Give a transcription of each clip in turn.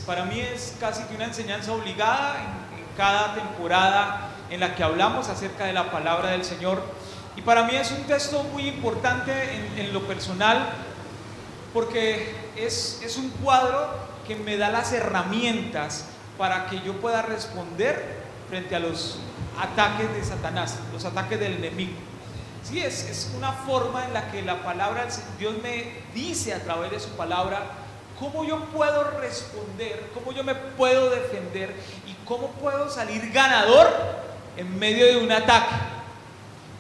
Para mí es casi que una enseñanza obligada en cada temporada en la que hablamos acerca de la palabra del Señor. Y para mí es un texto muy importante en lo personal, porque es un cuadro que me da las herramientas para que yo pueda responder frente a los ataques de Satanás, los ataques del enemigo. Sí, es una forma en la que la palabra, Dios me dice a través de su palabra cómo yo puedo responder, cómo yo me puedo defender y cómo puedo salir ganador en medio de un ataque.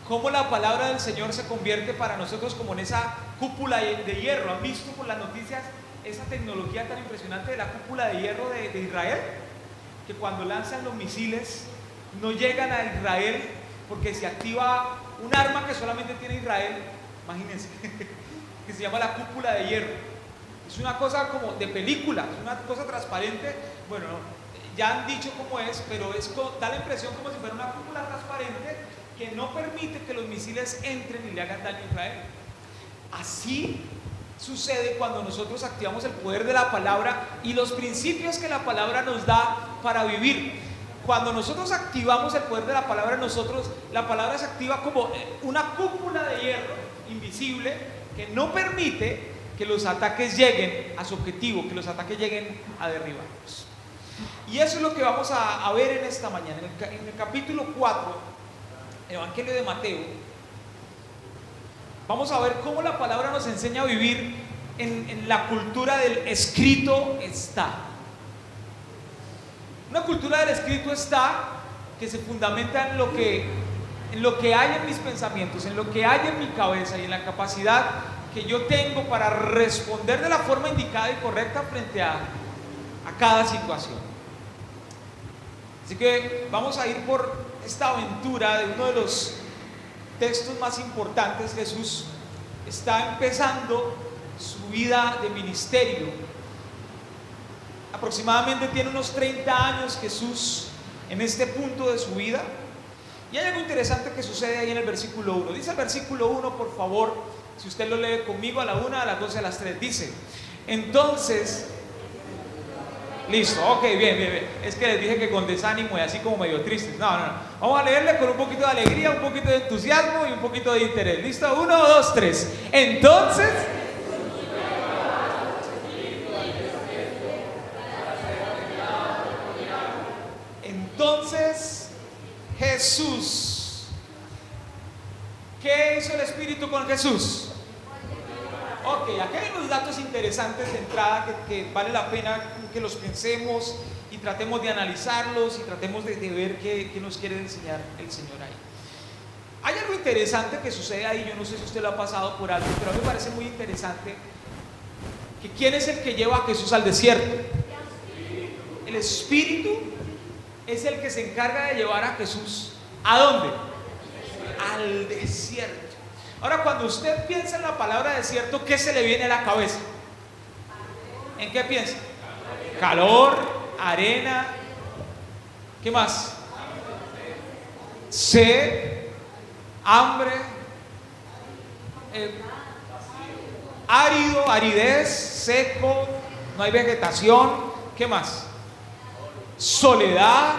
Cómo la palabra del Señor se convierte para nosotros como en esa cúpula de hierro. ¿Han visto por las noticias esa tecnología tan impresionante de la cúpula de hierro de Israel? Que cuando lanzan los misiles no llegan a Israel porque se activa un arma que solamente tiene Israel, imagínense, que se llama la cúpula de hierro. Es una cosa como de película, es una cosa transparente. Bueno, ya han dicho cómo es, pero da la impresión como si fuera una cúpula transparente que no permite que los misiles entren y le hagan daño a Israel. Así sucede cuando nosotros activamos el poder de la palabra y los principios que la palabra nos da para vivir. Cuando nosotros activamos el poder de la palabra, la palabra se activa como una cúpula de hierro invisible que no permite que los ataques lleguen a su objetivo, que los ataques lleguen a derribarnos. Y eso es lo que vamos a ver en esta mañana. En el capítulo 4, el Evangelio de Mateo, vamos a ver cómo la palabra nos enseña a vivir en la cultura del escrito está. Una cultura del escrito está que se fundamenta en lo que hay en mis pensamientos, en lo que hay en mi cabeza y en la capacidad que yo tengo para responder de la forma indicada y correcta frente a cada situación. Así que vamos a ir por esta aventura de uno de los textos más importantes. Jesús está empezando su vida de ministerio. Aproximadamente tiene unos 30 años Jesús en este punto de su vida. Y hay algo interesante que sucede ahí en el versículo 1. Dice el versículo 1, por favor, si usted lo lee conmigo, a la 1, a las 12, a las 3. Dice, entonces, listo, ok, bien. Es que les dije que con desánimo y así como medio tristes. No. Vamos a leerle con un poquito de alegría, un poquito de entusiasmo y un poquito de interés. ¿Listo? 1, 2, 3. Entonces Jesús, ¿qué hizo el Espíritu con Jesús? Ok, aquí hay unos datos interesantes de entrada que vale la pena que los pensemos y tratemos de analizarlos y tratemos de ver qué nos quiere enseñar el Señor ahí. Hay algo interesante que sucede ahí, yo no sé si usted lo ha pasado por algo, pero a mí me parece muy interesante que ¿quién es el que lleva a Jesús al desierto? El Espíritu es el que se encarga de llevar a Jesús ¿a dónde? Al desierto. Ahora, cuando usted piensa en la palabra desierto, ¿qué se le viene a la cabeza? ¿En qué piensa? Calor, arena, ¿qué más? Sed, hambre, árido, aridez, seco, no hay vegetación, ¿qué más? Soledad,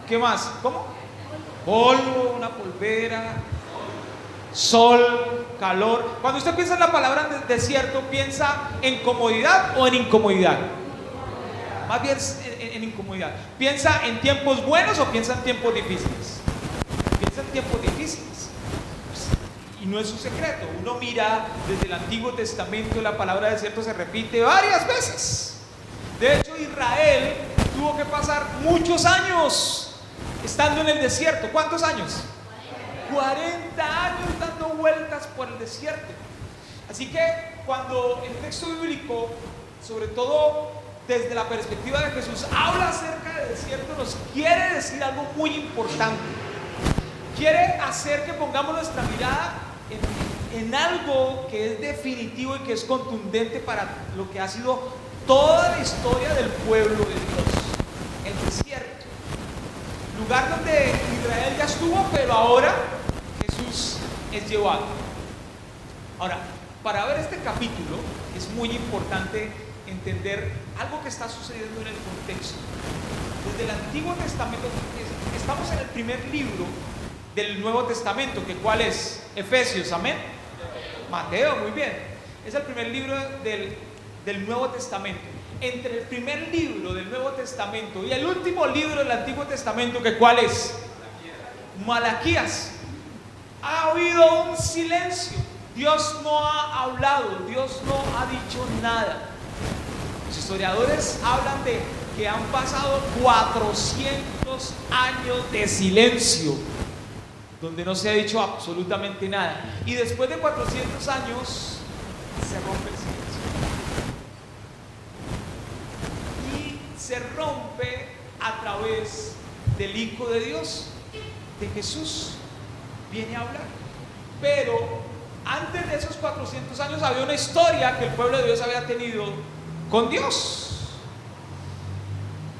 ¿qué más? ¿Cómo? Polvo, una polvera, sol, calor. Cuando usted piensa en la palabra desierto, ¿piensa en comodidad o en incomodidad? Más bien en incomodidad. ¿Piensa en tiempos buenos o piensa en tiempos difíciles? Piensa en tiempos difíciles. Y no es un secreto. Uno mira desde el Antiguo Testamento, la palabra desierto se repite varias veces. De hecho, Israel tuvo que pasar muchos años estando en el desierto. ¿Cuántos años? 40 años dando vueltas por el desierto. Así que cuando el texto bíblico, sobre todo desde la perspectiva de Jesús, habla acerca del desierto, nos quiere decir algo muy importante. Quiere hacer que pongamos nuestra mirada en algo que es definitivo y que es contundente para lo que ha sido toda la historia del pueblo de Dios. El desierto, lugar donde Israel ya estuvo, pero ahora Jesús es llevado. Ahora, para ver este capítulo es muy importante entender algo que está sucediendo en el contexto. Desde el Antiguo Testamento, estamos en el primer libro del Nuevo Testamento, que ¿cuál es? Efesios, amén. Mateo, muy bien. Es el primer libro del Nuevo Testamento. Entre el primer libro del Nuevo Testamento y el último libro del Antiguo Testamento, que ¿cuál es? Malaquías. Ha habido un silencio. Dios no ha hablado, Dios no ha dicho nada. Los historiadores hablan de que han pasado 400 años de silencio, donde no se ha dicho absolutamente nada. Y después de 400 años se rompe el silencio. Y se rompe a través del Hijo de Dios, de Jesús. Viene a hablar. Pero antes de esos 400 años había una historia que el pueblo de Dios había tenido con Dios.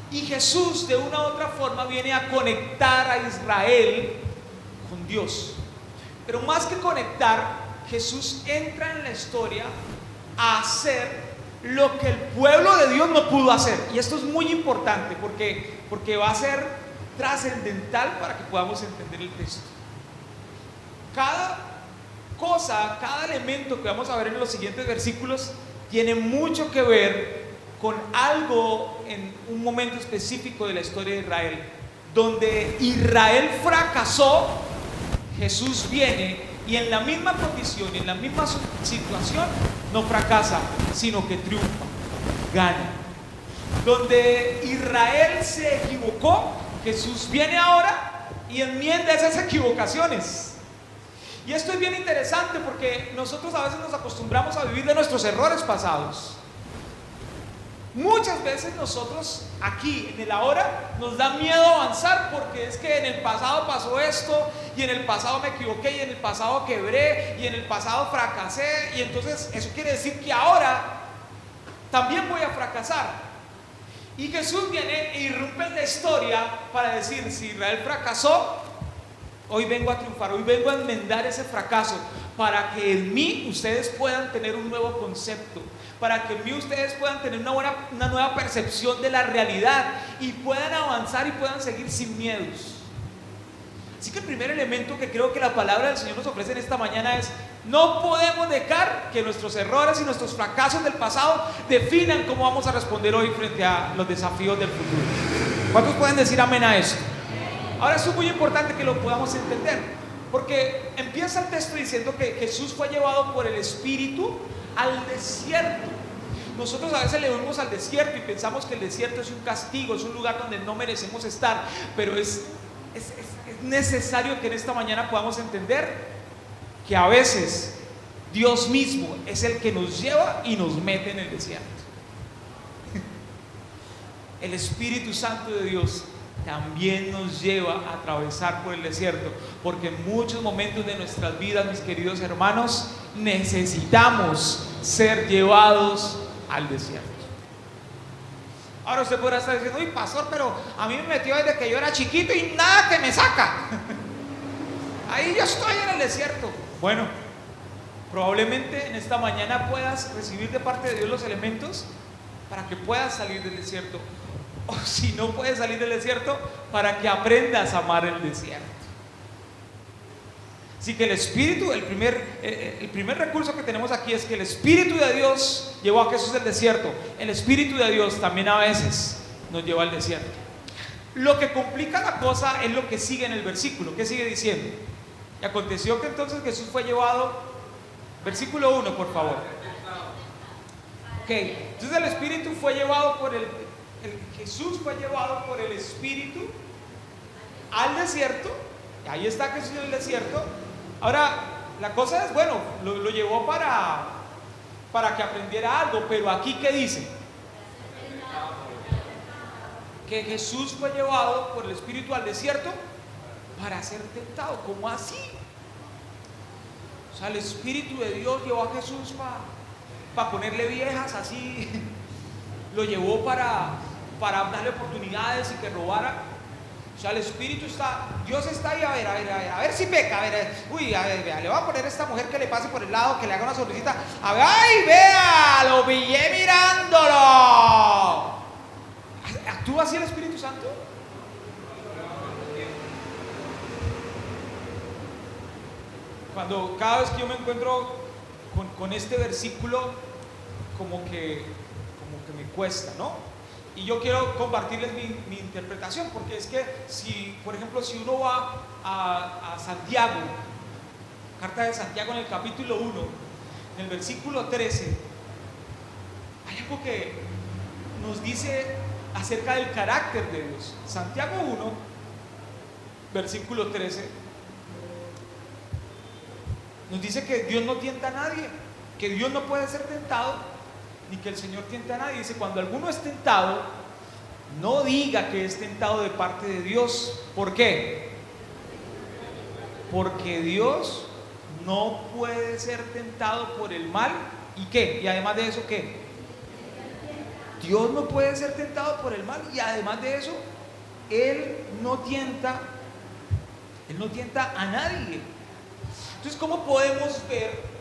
Y Jesús de una u otra forma viene a conectar a Israel con Dios. Pero más que conectar, Jesús entra en la historia a hacer lo que el pueblo de Dios no pudo hacer. Y esto es muy importante porque va a ser trascendental para que podamos entender el texto. Cada cosa, cada elemento que vamos a ver en los siguientes versículos tiene mucho que ver con algo en un momento específico de la historia de Israel. Donde Israel fracasó, Jesús viene y en la misma condición, en la misma situación, no fracasa, sino que triunfa, gana. Donde Israel se equivocó, Jesús viene ahora y enmienda esas equivocaciones. Y esto es bien interesante porque nosotros a veces nos acostumbramos a vivir de nuestros errores pasados. Muchas veces nosotros aquí en el ahora nos da miedo avanzar porque es que en el pasado pasó esto y en el pasado me equivoqué y en el pasado quebré y en el pasado fracasé, y entonces eso quiere decir que ahora también voy a fracasar. Y Jesús viene e irrumpe en la historia para decir: si Israel fracasó, hoy vengo a triunfar, hoy vengo a enmendar ese fracaso para que en mí ustedes puedan tener un nuevo concepto, para que en mí ustedes puedan tener una nueva percepción de la realidad y puedan avanzar y puedan seguir sin miedos. Así que el primer elemento que creo que la palabra del Señor nos ofrece en esta mañana es: no podemos dejar que nuestros errores y nuestros fracasos del pasado definan cómo vamos a responder hoy frente a los desafíos del futuro. ¿Cuántos pueden decir amén a esto? Ahora, esto es muy importante que lo podamos entender, porque empieza el texto diciendo que Jesús fue llevado por el Espíritu al desierto. Nosotros a veces le vemos al desierto y pensamos que el desierto es un castigo, es un lugar donde no merecemos estar, pero es necesario que en esta mañana podamos entender que a veces Dios mismo es el que nos lleva y nos mete en el desierto. El Espíritu Santo de Dios también nos lleva a atravesar por el desierto, porque en muchos momentos de nuestras vidas, mis queridos hermanos, necesitamos ser llevados al desierto. Ahora usted podrá estar diciendo: uy, pastor, pero a mí me metió desde que yo era chiquito y nada que me saca. Ahí yo estoy en el desierto. Bueno, probablemente en esta mañana puedas recibir de parte de Dios los elementos para que puedas salir del desierto. O si no puedes salir del desierto, para que aprendas a amar el desierto. Así que el Espíritu, el primer recurso que tenemos aquí es que el Espíritu de Dios llevó a Jesús al desierto. El Espíritu de Dios también a veces nos lleva al desierto. Lo que complica la cosa es lo que sigue en el versículo. ¿Qué sigue diciendo? Y aconteció que entonces Jesús fue llevado, versículo 1, por favor. Ok, entonces el Espíritu fue llevado por Jesús fue llevado por el Espíritu al desierto. Y ahí está Jesús en el desierto. Ahora, la cosa es, bueno, lo llevó para que aprendiera algo, pero aquí ¿qué dice? Que Jesús fue llevado por el Espíritu al desierto para ser tentado. ¿Cómo así? O sea, el Espíritu de Dios llevó a Jesús para ponerle viejas así. Lo llevó para darle oportunidades y que robara. O sea, el Espíritu Dios está ahí, a ver si peca, uy, a ver, vea, le voy a poner a esta mujer que le pase por el lado, que le haga una sonrisita, a ver, ay, vea, lo pillé mirándolo, cada vez que yo me encuentro con este versículo, como que me cuesta, ¿no? Y yo quiero compartirles mi interpretación, porque es que si, por ejemplo, si uno va a Santiago, carta de Santiago en el capítulo 1, en el versículo 13, hay algo que nos dice acerca del carácter de Dios. Santiago 1, versículo 13, nos dice que Dios no tienta a nadie, que Dios no puede ser tentado, ni que el Señor tienta a nadie. Dice: cuando alguno es tentado, no diga que es tentado de parte de Dios. ¿Por qué? Porque Dios no puede ser tentado por el mal. ¿Y qué? Y además de eso, ¿qué? Dios no puede ser tentado por el mal, y además de eso, Él no tienta a nadie. Entonces, ¿cómo podemos ver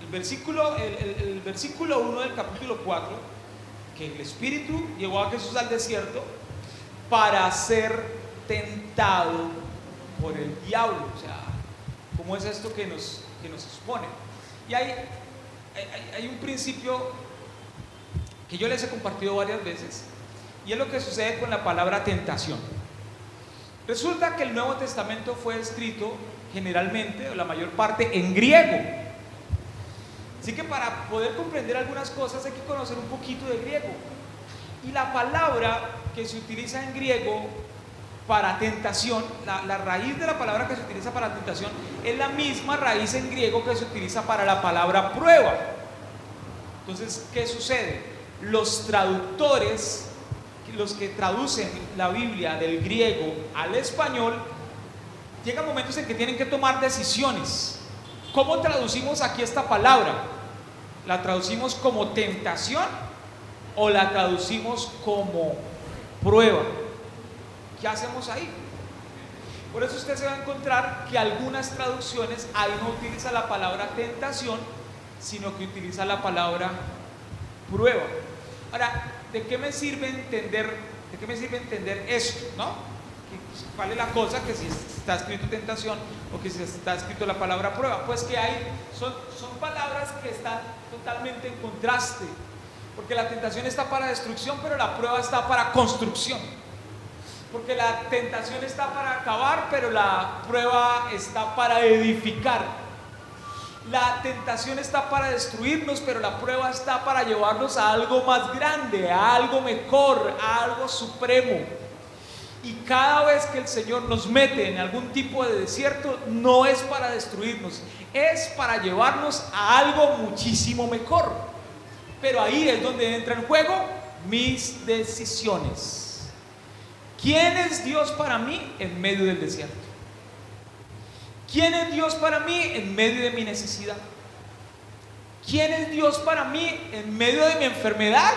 el versículo 1 del capítulo 4? Que el Espíritu llevó a Jesús al desierto para ser tentado por el diablo. O sea, ¿cómo es esto que nos expone? Y hay un principio que yo les he compartido varias veces, y es lo que sucede con la palabra tentación. Resulta que el Nuevo Testamento fue escrito generalmente, o la mayor parte, en griego. Así que para poder comprender algunas cosas hay que conocer un poquito de griego. Y la palabra que se utiliza en griego para tentación, la raíz de la palabra que se utiliza para tentación es la misma raíz en griego que se utiliza para la palabra prueba. Entonces, ¿qué sucede? Los traductores, los que traducen la Biblia del griego al español, llegan momentos en que tienen que tomar decisiones. ¿Cómo traducimos aquí esta palabra? ¿La traducimos como tentación o la traducimos como prueba? ¿Qué hacemos ahí? Por eso usted se va a encontrar que algunas traducciones ahí no utiliza la palabra tentación, sino que utiliza la palabra prueba. Ahora, ¿de qué me sirve entender esto, no? ¿Cuál es la cosa? Que si está escrito tentación o que si está escrito la palabra prueba. Pues que son palabras que están totalmente en contraste, porque la tentación está para destrucción, pero la prueba está para construcción. Porque la tentación está para acabar, pero la prueba está para edificar. La tentación está para destruirnos, pero la prueba está para llevarnos a algo más grande, a algo mejor, a algo supremo. Y cada vez que el Señor nos mete en algún tipo de desierto, no es para destruirnos, es para llevarnos a algo muchísimo mejor. Pero ahí es donde entra en juego mis decisiones. ¿Quién es Dios para mí en medio del desierto? ¿Quién es Dios para mí en medio de mi necesidad? ¿Quién es Dios para mí en medio de mi enfermedad?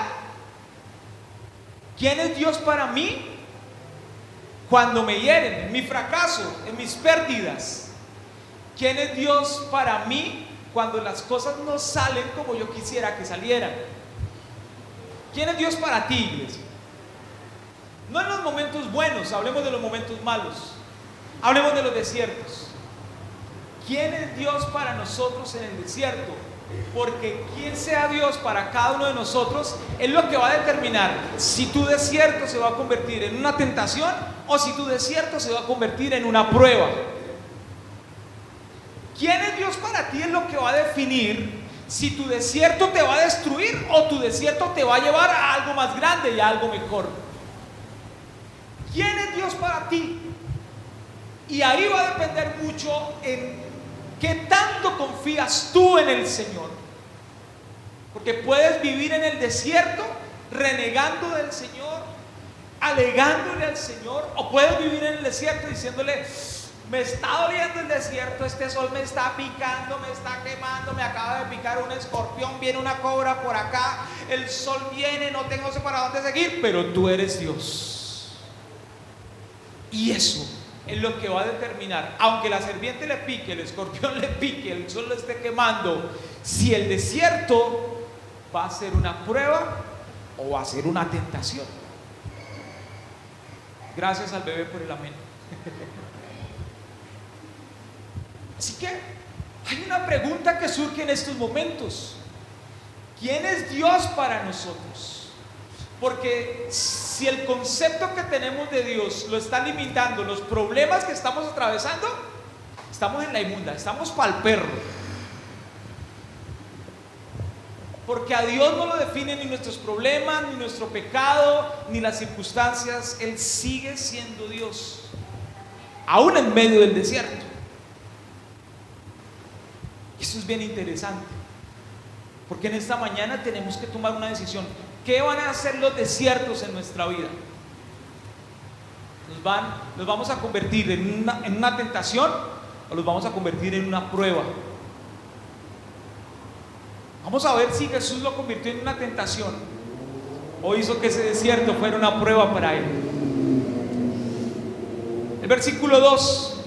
¿Quién es Dios para mí cuando me hieren, en mi fracaso, en mis pérdidas? ¿Quién es Dios para mí cuando las cosas no salen como yo quisiera que salieran? ¿Quién es Dios para ti, iglesia? No en los momentos buenos, hablemos de los momentos malos, hablemos de los desiertos. ¿Quién es Dios para nosotros en el desierto? Porque quien sea Dios para cada uno de nosotros es lo que va a determinar si tu desierto se va a convertir en una tentación o si tu desierto se va a convertir en una prueba. ¿Quién es Dios para ti? Es lo que va a definir si tu desierto te va a destruir o tu desierto te va a llevar a algo más grande y a algo mejor. ¿Quién es Dios para ti? Y ahí va a depender mucho en qué tanto confías tú en el Señor. Porque puedes vivir en el desierto renegando del Señor, alegándole al Señor, o puedes vivir en el desierto diciéndole: me está doliendo el desierto, este sol me está picando, me está quemando, me acaba de picar un escorpión, viene una cobra por acá, el sol viene, no tengo sé para dónde seguir, pero tú eres Dios. Y eso es lo que va a determinar, aunque la serpiente le pique, el escorpión le pique, el sol lo esté quemando, si el desierto va a ser una prueba o va a ser una tentación. Gracias al bebé por el amén. Así que hay una pregunta que surge en estos momentos: ¿quién es Dios para nosotros? Porque si el concepto que tenemos de Dios lo está limitando los problemas que estamos atravesando, estamos en la inmunda, estamos pa'l perro. Porque a Dios no lo definen ni nuestros problemas, ni nuestro pecado, ni las circunstancias. Él sigue siendo Dios, aún en medio del desierto. Eso es bien interesante, porque en esta mañana tenemos que tomar una decisión. ¿Qué van a hacer los desiertos en nuestra vida? ¿Los vamos a convertir en una tentación o los vamos a convertir en una prueba? Vamos a ver si Jesús lo convirtió en una tentación o hizo que ese desierto fuera una prueba para él. El versículo 2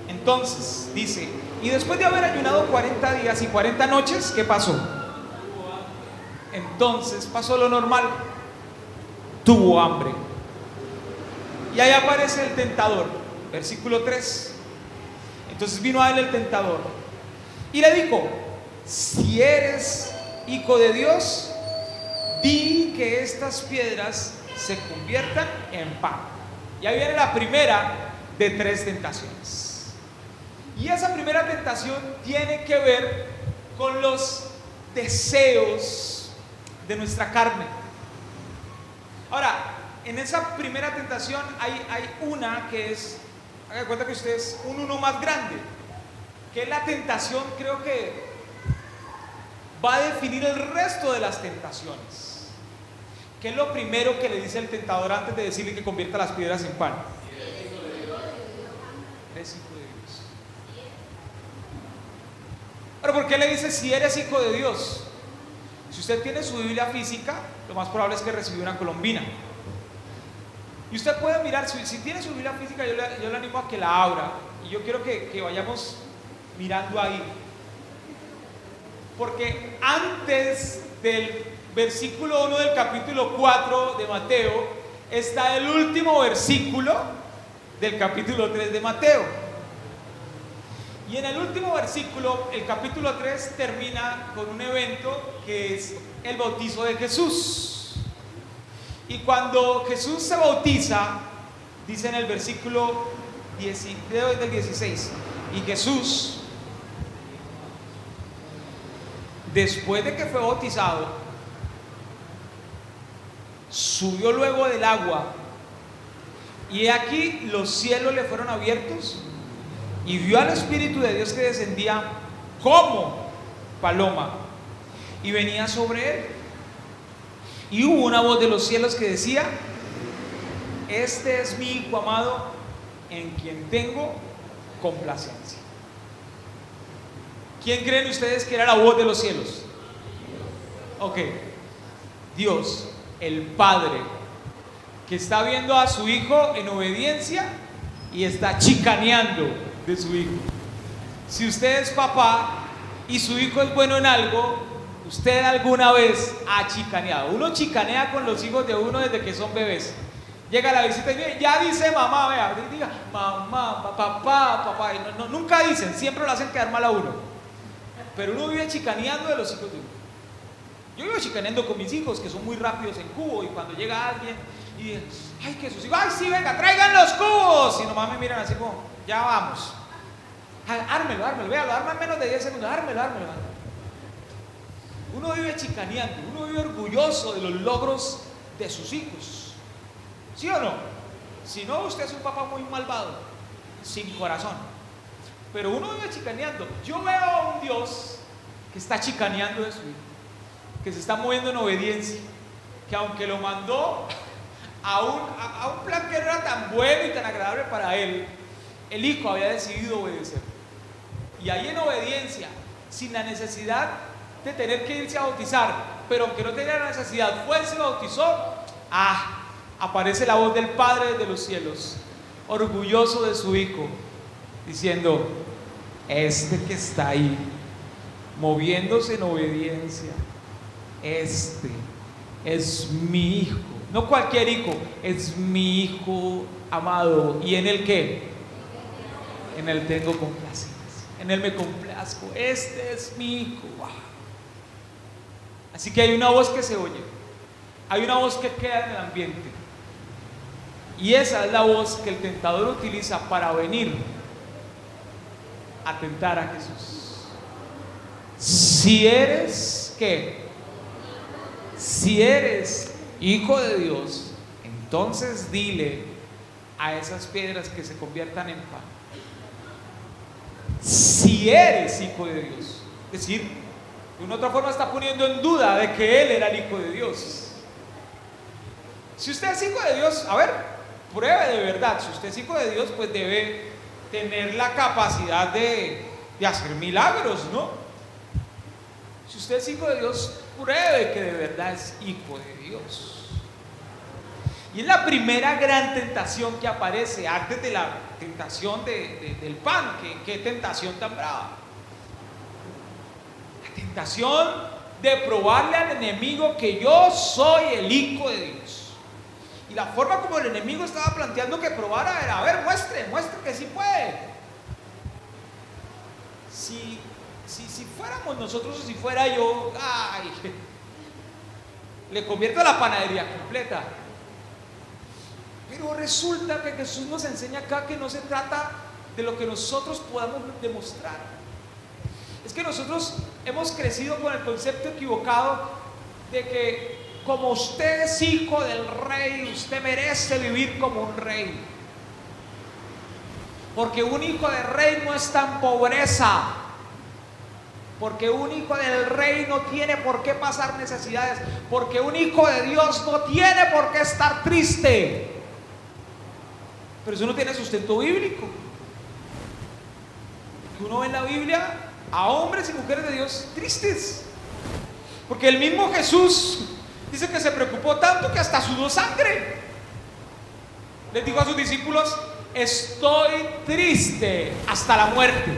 entonces dice: y después de haber ayunado 40 días y 40 noches, ¿qué pasó? Entonces pasó lo normal, tuvo hambre. Y ahí aparece el tentador, versículo 3. Entonces vino a él el tentador y le dijo: si eres hijo de Dios, di que estas piedras se conviertan en pan. Y ahí viene la primera de 3 tentaciones. Y esa primera tentación tiene que ver con los deseos de nuestra carne. Ahora, en esa primera tentación hay una que es, haga de cuenta que usted es un uno más grande, que es la tentación, creo que va a definir el resto de las tentaciones. ¿Qué es lo primero que le dice el tentador antes de decirle que convierta las piedras en pan? Eres hijo de Dios. Pero ¿por qué le dice si eres hijo de Dios? Si usted tiene su Biblia física, lo más probable es que recibió una colombina. Y usted puede mirar, si tiene su Biblia física, yo le animo a que la abra. Y yo quiero que vayamos mirando ahí. Porque antes del versículo 1 del capítulo 4 de Mateo está el último versículo del capítulo 3 de Mateo. Y en el último versículo, el capítulo 3 termina con un evento que es el bautizo de Jesús. Y cuando Jesús se bautiza, dice en el versículo 16, y Jesús, después de que fue bautizado, subió luego del agua, y aquí los cielos le fueron abiertos, y vio al Espíritu de Dios que descendía como paloma y venía sobre él. Y hubo una voz de los cielos que decía: este es mi Hijo amado, en quien tengo complacencia. ¿Quién creen ustedes que era la voz de los cielos? Ok, Dios, el Padre, que está viendo a su Hijo en obediencia y está chicaneando de su Hijo. Si usted es papá y su hijo es bueno en algo, usted alguna vez ha chicaneado. Uno chicanea con los hijos de uno desde que son bebés. Llega a la visita y ya dice mamá, vea, diga mamá, papá, y nunca dicen, siempre lo hacen quedar mal a uno. Pero uno vive chicaneando de los hijos de uno. Yo vivo chicaneando con mis hijos, que son muy rápidos en cubo, y cuando llega alguien y dice: ay, que sus hijos, ay, sí, venga, traigan los cubos, y nomás me miran así como: ya vamos, ármelo, vea, lo arma en menos de 10 segundos, ármelo. Uno vive chicaneando, uno vive orgulloso de los logros de sus hijos, ¿sí o no? Si no, usted es un papá muy malvado, sin corazón. Pero uno vive chicaneando. Yo veo a un Dios que está chicaneando de su hijo, que se está moviendo en obediencia, que aunque lo mandó a un plan que no era tan bueno y tan agradable para él, el hijo había decidido obedecer. Y ahí en obediencia, sin la necesidad de tener que irse a bautizar, pero aunque no tenía la necesidad, fue, se bautizó. Aparece la voz del Padre de los cielos, orgulloso de su hijo, diciendo: este que está ahí, moviéndose en obediencia, este es mi hijo. No cualquier hijo, es mi Hijo amado. ¿Y en el qué? En Él tengo complacencia, en Él me complazco, este es mi hijo. Wow. Así que hay una voz que se oye, hay una voz que queda en el ambiente, y esa es la voz que el tentador utiliza para venir a tentar a Jesús. Si eres, ¿qué? Si eres hijo de Dios, entonces dile a esas piedras que se conviertan en pan. Si eres hijo de Dios, es decir, de una otra forma está poniendo en duda de que él era el hijo de Dios. Si usted es hijo de Dios, a ver, pruebe de verdad. Si usted es hijo de Dios, pues debe tener la capacidad de hacer milagros, ¿no? Si usted es hijo de Dios, pruebe que de verdad es hijo de Dios. Y es la primera gran tentación que aparece antes de la tentación del pan. ¿Qué tentación tan brava? La tentación de probarle al enemigo que yo soy el hijo de Dios. Y la forma como el enemigo estaba planteando que probara era: a ver, muestre que sí puede. Si fuéramos nosotros o si fuera yo, ay, le convierto a la panadería completa. Pero resulta que Jesús nos enseña acá que no se trata de lo que nosotros podamos demostrar. Es que nosotros hemos crecido con el concepto equivocado de que como usted es hijo del rey, usted merece vivir como un rey. Porque un hijo de rey no está en pobreza. Porque un hijo del rey no tiene por qué pasar necesidades. Porque un hijo de Dios no tiene por qué estar triste. Pero eso no tiene sustento bíblico. Uno ve en la Biblia a hombres y mujeres de Dios tristes. Porque el mismo Jesús dice que se preocupó tanto que hasta sudó sangre. Les dijo a sus discípulos: estoy triste hasta la muerte.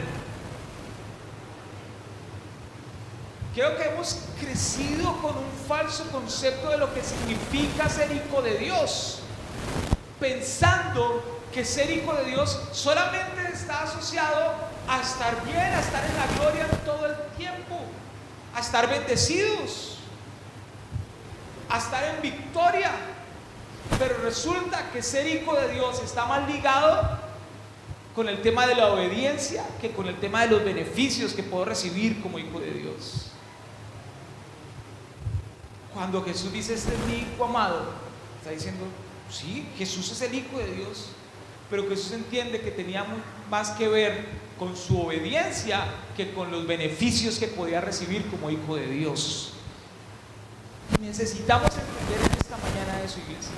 Creo que hemos crecido con un falso concepto de lo que significa ser hijo de Dios, pensando que ser hijo de Dios solamente está asociado a estar bien, a estar en la gloria todo el tiempo, a estar bendecidos, a estar en victoria. Pero resulta que ser hijo de Dios está más ligado con el tema de la obediencia que con el tema de los beneficios que puedo recibir como hijo de Dios. Cuando Jesús dice: este es mi hijo amado, está diciendo: sí, Jesús es el hijo de Dios, pero Jesús entiende que tenía más que ver con su obediencia que con los beneficios que podía recibir como hijo de Dios. Necesitamos entender en esta mañana eso, iglesia.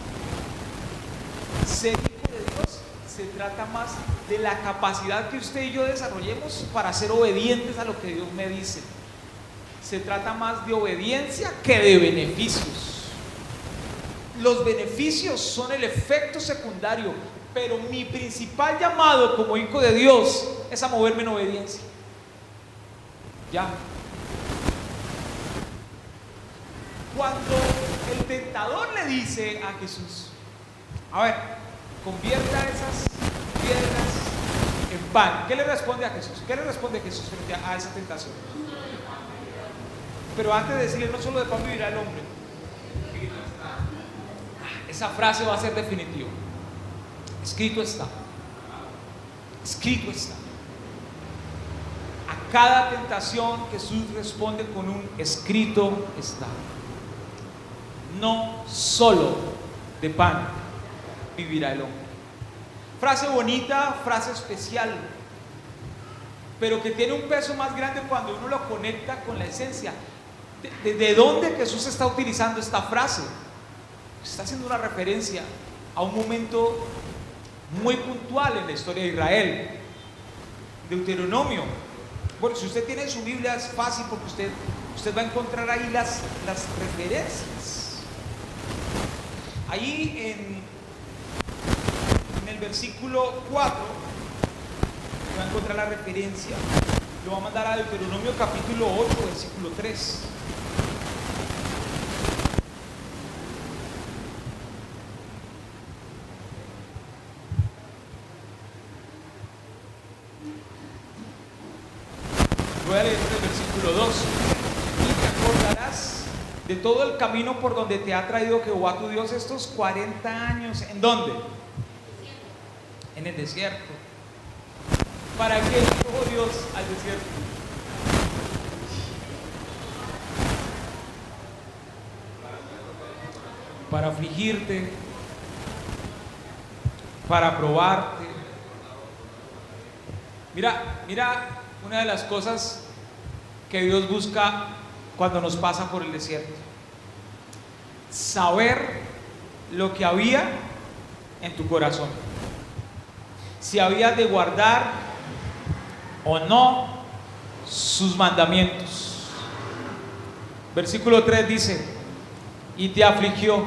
Ser hijo de Dios se trata más de la capacidad que usted y yo desarrollemos para ser obedientes a lo que Dios me dice. Se trata más de obediencia que de beneficios. Los beneficios son el efecto secundario, pero mi principal llamado como hijo de Dios es a moverme en obediencia. Ya. Cuando el tentador le dice a Jesús: a ver, convierta esas piedras en pan, ¿qué le responde a Jesús? ¿Qué le responde Jesús frente a esa tentación? Pero antes de decirle: no solo de pan vivirá el hombre, esa frase va a ser definitiva. Escrito está. Escrito está. A cada tentación Jesús responde con un escrito está. No solo de pan vivirá el hombre. Frase bonita, frase especial, pero que tiene un peso más grande cuando uno lo conecta con la esencia. ¿De dónde Jesús está utilizando esta frase? Está haciendo una referencia a un momento muy puntual en la historia de Israel. Deuteronomio. Bueno, si usted tiene su Biblia es fácil porque usted va a encontrar ahí las referencias. Ahí en el versículo 4 va a encontrar la referencia. Lo va a mandar a Deuteronomio capítulo 8, versículo 3. de todo el camino por donde te ha traído Jehová tu Dios estos 40 años. ¿En dónde? En el desierto. ¿Para qué llevó Dios al desierto? Para afligirte, para probarte. Mira una de las cosas que Dios busca cuando nos pasa por el desierto: saber lo que había en tu corazón, si habías de guardar o no sus mandamientos. Versículo 3 dice: y te afligió,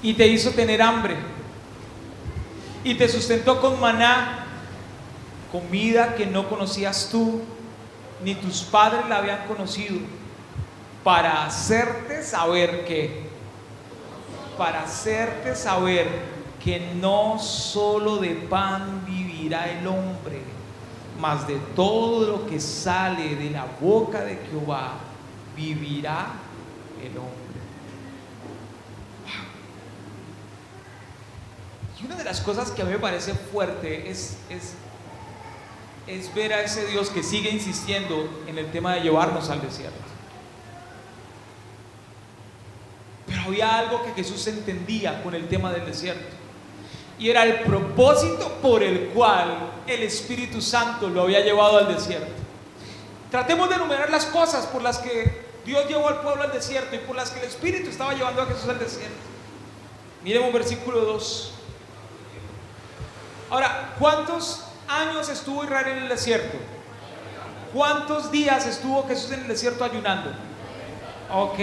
y te hizo tener hambre, y te sustentó con maná, comida que no conocías tú, ni tus padres la habían conocido, para hacerte saber que no solo de pan vivirá el hombre, mas de todo lo que sale de la boca de Jehová vivirá el hombre. Y una de las cosas que a mí me parece fuerte es ver a ese Dios que sigue insistiendo en el tema de llevarnos al desierto. Pero había algo que Jesús entendía con el tema del desierto, y era el propósito por el cual el Espíritu Santo lo había llevado al desierto. Tratemos de enumerar las cosas por las que Dios llevó al pueblo al desierto y por las que el Espíritu estaba llevando a Jesús al desierto. Miremos versículo 2. Ahora, ¿cuántos años estuvo Israel en el desierto? ¿Cuántos días estuvo Jesús en el desierto ayunando? Ok.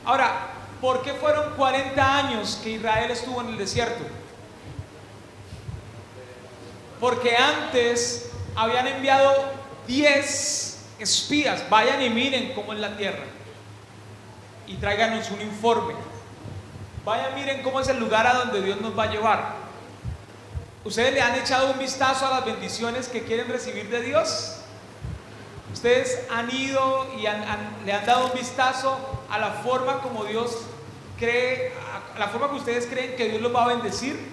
Ahora, ¿por qué fueron 40 años que Israel estuvo en el desierto? Porque antes habían enviado 10 espías. Vayan y miren cómo es la tierra y tráiganos un informe. Vayan, miren cómo es el lugar a donde Dios nos va a llevar. ¿Ustedes le han echado un vistazo a las bendiciones que quieren recibir de Dios? ¿Ustedes han ido y le han dado un vistazo a la forma como Dios cree, a la forma que ustedes creen que Dios los va a bendecir?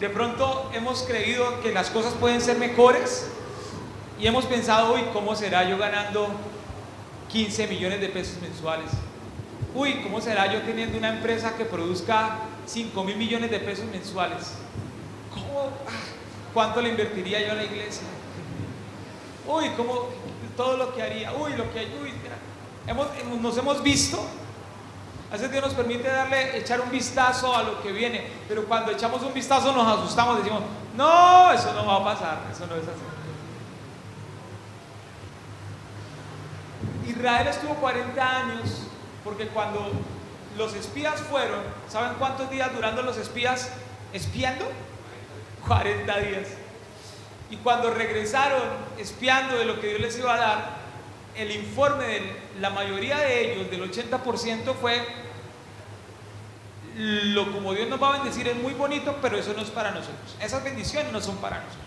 De pronto hemos creído que las cosas pueden ser mejores y hemos pensado: uy, ¿cómo será yo ganando 15 millones de pesos mensuales? Uy, ¿cómo será yo teniendo una empresa que produzca 5.000 millones de pesos mensuales? ¿Cuánto le invertiría yo a la iglesia? Uy, ¿cómo todo lo que haría? Uy, lo que hay. Uy, nos hemos visto. A veces Dios nos permite echar un vistazo a lo que viene, pero cuando echamos un vistazo nos asustamos, decimos: no, eso no va a pasar, eso no es así. Israel estuvo 40 años, porque cuando los espías fueron, ¿saben cuántos días durando los espías espiando? 40 días. Y cuando regresaron espiando de lo que Dios les iba a dar, el informe de la mayoría de ellos, del 80%, fue: como Dios nos va a bendecir es muy bonito, pero eso no es para nosotros. Esas bendiciones no son para nosotros.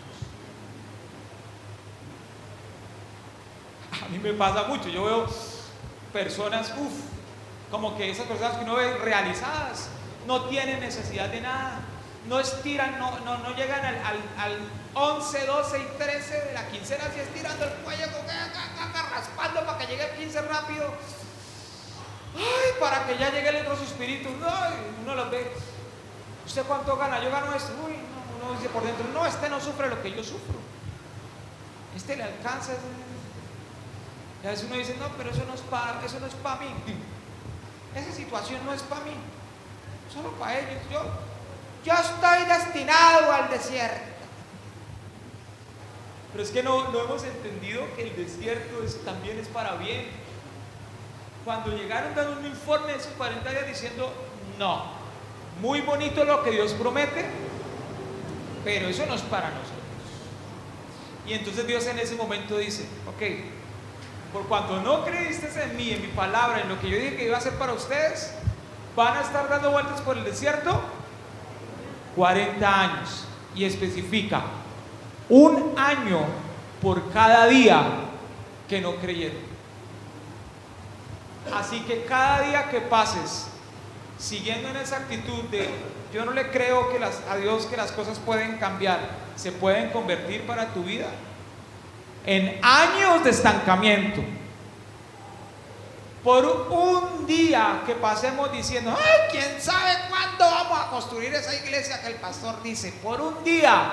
A mí me pasa mucho, yo veo personas, como que esas personas que uno ve realizadas, no tienen necesidad de nada, no estiran, no llegan al 11, 12 y 13 de la quincena, así estirando el cuello, raspando para que llegue el 15 rápido. Ay, para que ya llegue el otro suspirito. Ay, uno los ve: ¿usted cuánto gana? Yo gano esto. Uy, no, uno dice por dentro: no, este no sufre lo que yo sufro, este le alcanza. Y a veces uno dice: no, pero eso no es para mí. Esa situación no es para mí, solo para ellos. Yo estoy destinado al desierto. Pero es que no hemos entendido que el desierto también es para bien. Cuando llegaron dando un informe de esos 40 días diciendo: no, muy bonito lo que Dios promete, pero eso no es para nosotros. Y entonces Dios en ese momento dice: ok, por cuanto no creíste en mí, en mi palabra, en lo que yo dije que iba a hacer para ustedes, van a estar dando vueltas por el desierto 40 años. Y especifica: un año por cada día que no creyeron. Así que cada día que pases siguiendo en esa actitud de yo no le creo a Dios que las cosas pueden cambiar, se pueden convertir para tu vida en años de estancamiento. Por un día que pasemos diciendo, ay, quién sabe cuándo vamos a construir esa iglesia que el pastor dice, por un día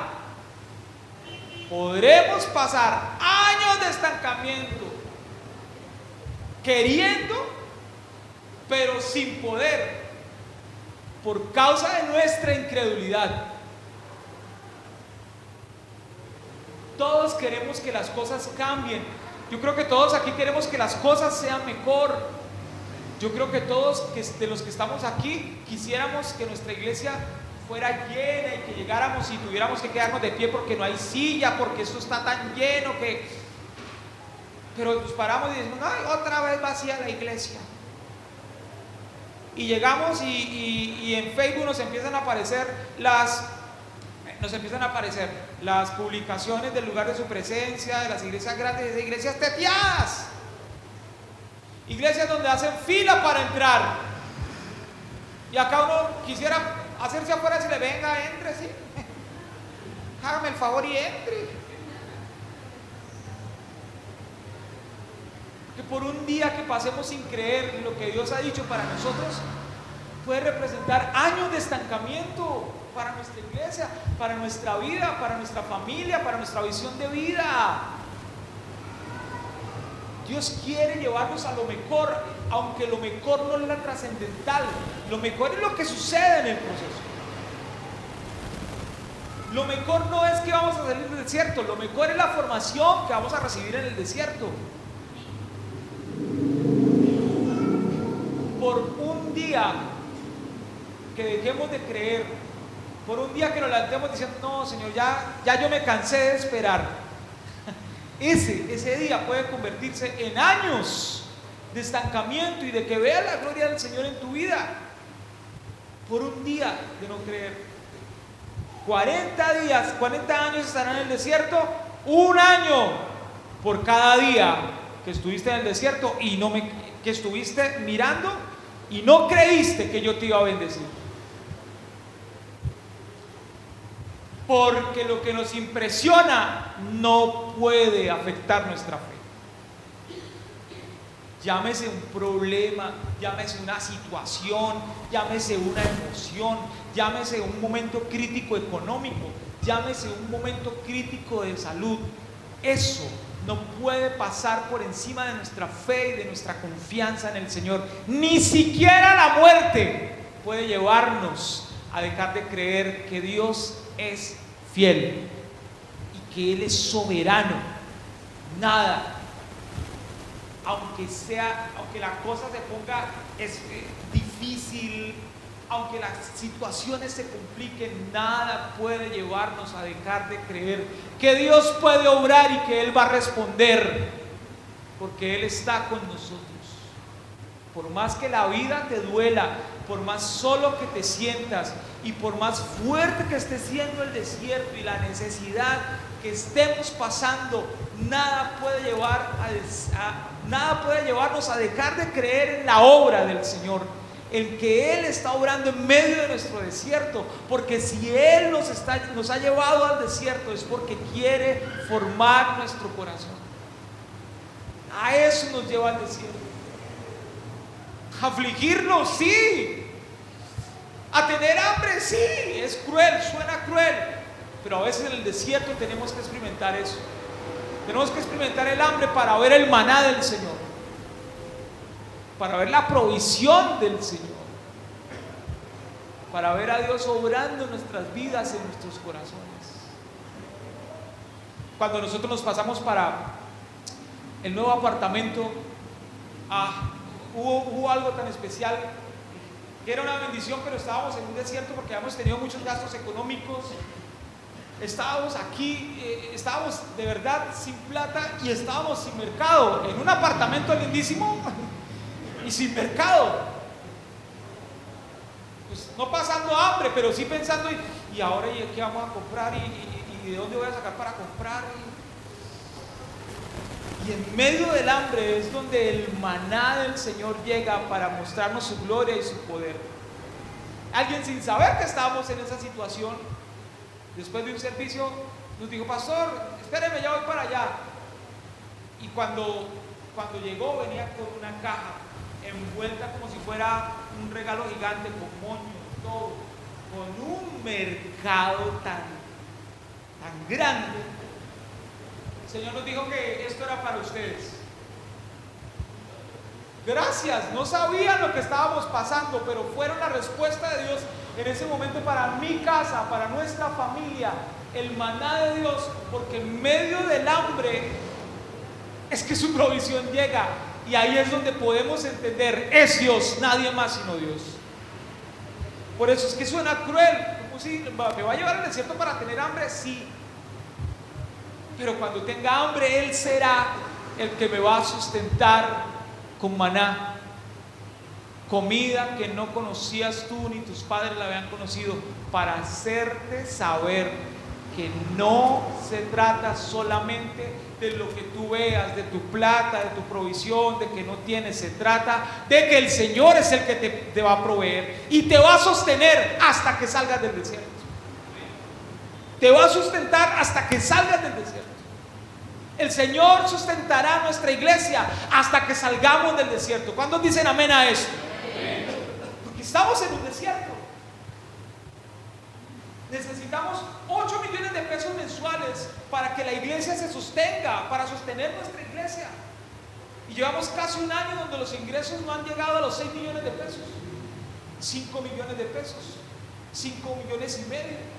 podremos pasar años de estancamiento, queriendo, pero sin poder, por causa de nuestra incredulidad. Todos queremos que las cosas cambien. Yo creo que todos aquí queremos que las cosas sean mejor. Yo creo que todos de los que estamos aquí quisiéramos que nuestra iglesia fuera llena y que llegáramos y tuviéramos que quedarnos de pie porque no hay silla, porque esto está tan lleno que... Pero nos paramos y decimos, ay, otra vez vacía la iglesia. Y llegamos y en Facebook nos empiezan a aparecer las publicaciones del lugar de su presencia, de las iglesias grandes, de iglesias teteadas, iglesias donde hacen fila para entrar. Y acá uno quisiera hacerse afuera y le venga, entre, sí. Hágame el favor y entre. Que por un día que pasemos sin creer en lo que Dios ha dicho para nosotros, puede representar años de estancamiento para nuestra iglesia, para nuestra vida, para nuestra familia, para nuestra visión de vida. Dios quiere llevarnos a lo mejor, aunque lo mejor no es la trascendental, lo mejor es lo que sucede en el proceso. Lo mejor no es que vamos a salir del desierto, lo mejor es la formación que vamos a recibir en el desierto. Por un día que dejemos de creer, por un día que nos levantemos diciendo, no, Señor, ya yo me cansé de esperar, ese día puede convertirse en años de estancamiento y de que veas la gloria del Señor en tu vida. Por un día de no creer. 40 días, 40 años estarán en el desierto, un año por cada día que estuviste en el desierto y que estuviste mirando y no creíste que yo te iba a bendecir. Porque lo que nos impresiona no puede afectar nuestra fe. Llámese un problema, llámese una situación, llámese una emoción, llámese un momento crítico económico, llámese un momento crítico de salud. Eso no puede pasar por encima de nuestra fe y de nuestra confianza en el Señor. Ni siquiera la muerte puede llevarnos a dejar de creer que Dios es fiel y que Él es soberano. Nada, aunque la cosa se ponga difícil, aunque las situaciones se compliquen, nada puede llevarnos a dejar de creer que Dios puede obrar y que Él va a responder, porque Él está con nosotros. Por más que la vida te duela, por más solo que te sientas y por más fuerte que esté siendo el desierto y la necesidad que estemos pasando, nada puede llevarnos a dejar de creer en la obra del Señor, en que Él está obrando en medio de nuestro desierto, porque si Él nos ha llevado al desierto es porque quiere formar nuestro corazón. A eso nos lleva al desierto. Afligirnos, sí. A tener hambre, sí. Es cruel, suena cruel, pero a veces en el desierto tenemos que experimentar eso. Tenemos que experimentar el hambre para ver el maná del Señor, para ver la provisión del Señor, para ver a Dios obrando en nuestras vidas, en nuestros corazones. Cuando nosotros nos pasamos para el nuevo apartamento, hubo algo tan especial, que era una bendición, pero estábamos en un desierto porque habíamos tenido muchos gastos económicos. Estábamos aquí, estábamos de verdad sin plata y estábamos sin mercado, en un apartamento lindísimo y sin mercado. Pues no pasando hambre, pero sí pensando, y ahora ¿y qué vamos a comprar? ¿Y de dónde voy a sacar para comprar? Y en medio del hambre es donde el maná del Señor llega para mostrarnos su gloria y su poder. Alguien, sin saber que estábamos en esa situación, después de un servicio nos dijo: pastor, espéreme, ya voy para allá. Y cuando llegó, venía con una caja envuelta como si fuera un regalo gigante, con moños, todo, con un mercado tan grande. El Señor nos dijo que esto era para ustedes. Gracias, no sabían lo que estábamos pasando, pero fueron la respuesta de Dios en ese momento para mi casa, para nuestra familia, el maná de Dios, porque en medio del hambre es que su provisión llega, y ahí es donde podemos entender: es Dios, nadie más sino Dios. Por eso es que suena cruel, como si me va a llevar al desierto para tener hambre, sí, pero cuando tenga hambre Él será el que me va a sustentar con maná, comida que no conocías tú ni tus padres la habían conocido, para hacerte saber que no se trata solamente de lo que tú veas, de tu plata, de tu provisión, de que no tienes. Se trata de que el Señor es el que te va a proveer y te va a sostener hasta que salgas del desierto. Te va a sustentar hasta que salgas del desierto. El Señor sustentará nuestra iglesia hasta que salgamos del desierto. ¿Cuántos dicen amén a esto? Porque estamos en un desierto. Necesitamos 8 millones de pesos mensuales para que la iglesia se sostenga, para sostener nuestra iglesia. Y llevamos casi un año donde los ingresos no han llegado a los 6 millones de pesos. 5 millones de pesos, 5 millones y medio.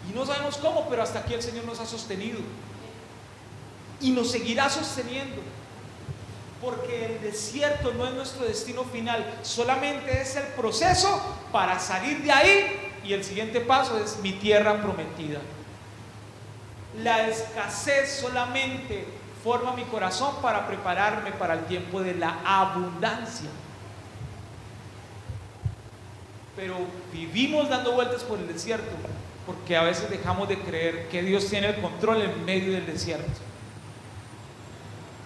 Y no sabemos cómo, pero hasta aquí el Señor nos ha sostenido y nos seguirá sosteniendo, porque el desierto no es nuestro destino final, solamente es el proceso para salir de ahí, y el siguiente paso es mi tierra prometida. La escasez solamente forma mi corazón para prepararme para el tiempo de la abundancia. Pero vivimos dando vueltas por el desierto porque a veces dejamos de creer que Dios tiene el control en medio del desierto.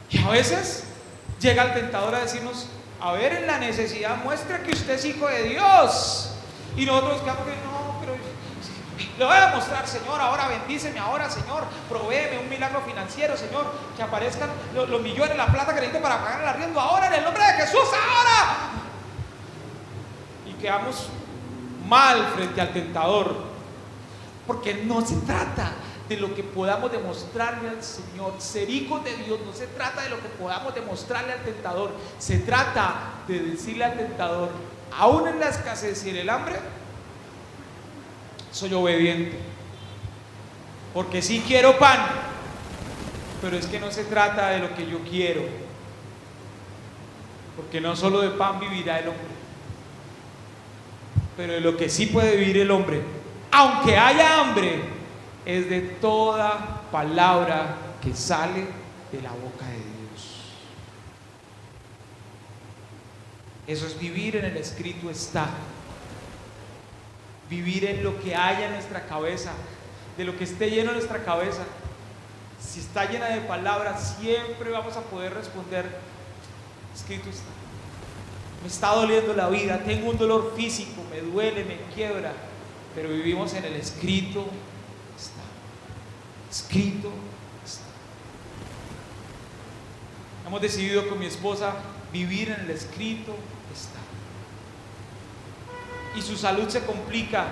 Y a veces llega el tentador a decirnos: a ver, en la necesidad muestra que usted es hijo de Dios. Y nosotros quedamos que no, pero le voy a mostrar, Señor, ahora bendíceme, ahora, Señor, provéeme un milagro financiero, Señor, que aparezcan los millones, la plata que necesito para pagar el arriendo, ahora, en el nombre de Jesús, ahora. Y quedamos mal frente al tentador, porque no se trata de lo que podamos demostrarle al Señor. Ser hijos de Dios no se trata de lo que podamos demostrarle al tentador. Se trata de decirle al tentador, aún en la escasez y en el hambre, soy obediente, porque sí quiero pan, pero es que no se trata de lo que yo quiero, porque no solo de pan vivirá el hombre, pero de lo que sí puede vivir el hombre, aunque haya hambre, es de toda palabra que sale de la boca de Dios. Eso es vivir en el escrito está. Vivir en lo que haya en nuestra cabeza, de lo que esté lleno en nuestra cabeza. Si está llena de palabras, siempre vamos a poder responder: escrito está. Me está doliendo la vida, tengo un dolor físico, me duele, me quiebra, pero vivimos en el escrito está. Escrito está. Hemos decidido con mi esposa vivir en el escrito está. Y su salud se complica,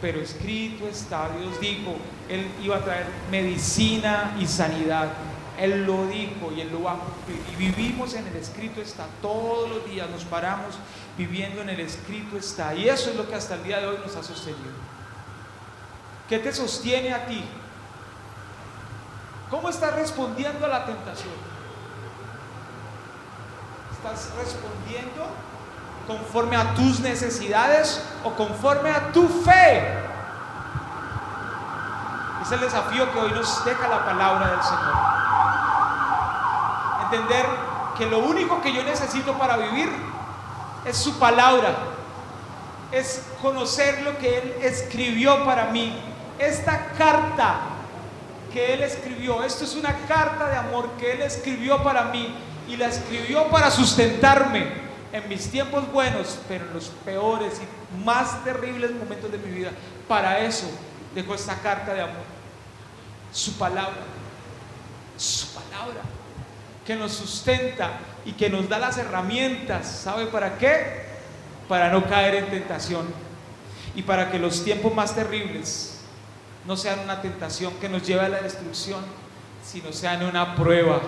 pero escrito está. Dios dijo, Él iba a traer medicina y sanidad. Él lo dijo y Él lo va a cumplir. Y vivimos en el escrito está. Todos los días nos paramos viviendo en el escrito está. Y eso es lo que hasta el día de hoy nos ha sostenido. ¿Qué te sostiene a ti? ¿Cómo estás respondiendo a la tentación? ¿Estás respondiendo conforme a tus necesidades o conforme a tu fe? Es el desafío que hoy nos deja la palabra del Señor. Entender que lo único que yo necesito para vivir es su palabra, es conocer lo que Él escribió para mí. Esta carta que Él escribió. Esto es una carta de amor que Él escribió para mí, y la escribió para sustentarme en mis tiempos buenos, pero en los peores y más terribles momentos de mi vida. Para eso dejó esta carta de amor, su palabra, que nos sustenta y que nos da las herramientas. ¿Sabe para qué? Para no caer en tentación, y para que los tiempos más terribles no sean una tentación que nos lleve a la destrucción, sino sean una prueba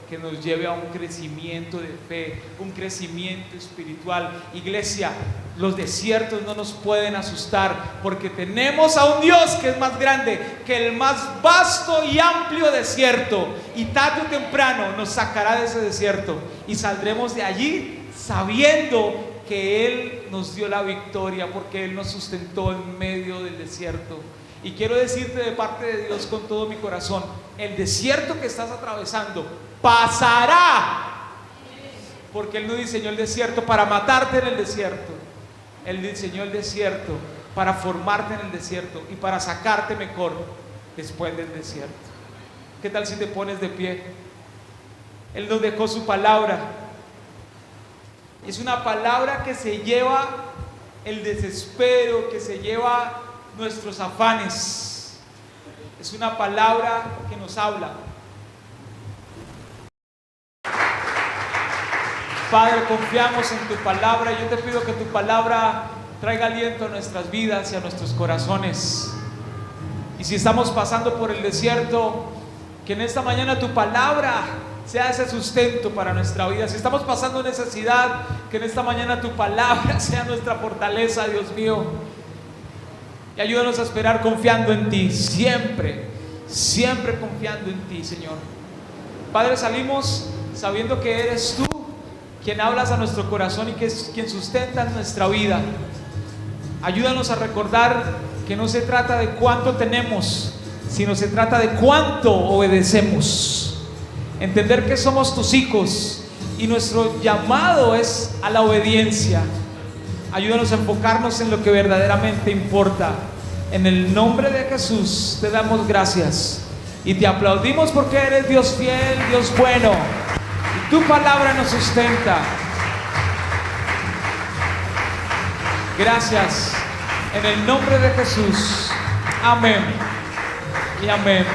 que nos lleve a un crecimiento de fe, un crecimiento espiritual. Iglesia, los desiertos no nos pueden asustar, porque tenemos a un Dios que es más grande que el más vasto y amplio desierto, y tarde o temprano nos sacará de ese desierto y saldremos de allí sabiendo que Él nos dio la victoria, porque Él nos sustentó en medio del desierto. Y quiero decirte de parte de Dios con todo mi corazón: el desierto que estás atravesando pasará, porque Él no diseñó el desierto para matarte en el desierto. Él diseñó el desierto para formarte en el desierto y para sacarte mejor después del desierto. ¿Qué tal si te pones de pie? Él nos dejó su palabra. Es una palabra que se lleva el desespero, que se lleva nuestros afanes. Es una palabra que nos habla. Padre, confiamos en tu palabra. Yo te pido que tu palabra traiga aliento a nuestras vidas y a nuestros corazones. Y si estamos pasando por el desierto, que en esta mañana tu palabra sea ese sustento para nuestra vida. Si estamos pasando necesidad, que en esta mañana tu palabra sea nuestra fortaleza, Dios mío. Y ayúdanos a esperar confiando en ti, siempre, siempre confiando en ti, Señor. Padre, salimos sabiendo que eres tú quien hablas a nuestro corazón y que es quien sustenta nuestra vida. Ayúdanos a recordar que no se trata de cuánto tenemos, sino se trata de cuánto obedecemos. Entender que somos tus hijos y nuestro llamado es a la obediencia. Ayúdanos a enfocarnos en lo que verdaderamente importa. En el nombre de Jesús te damos gracias y te aplaudimos, porque eres Dios fiel, Dios bueno, y tu palabra nos sustenta. Gracias, en el nombre de Jesús. Amén y amén.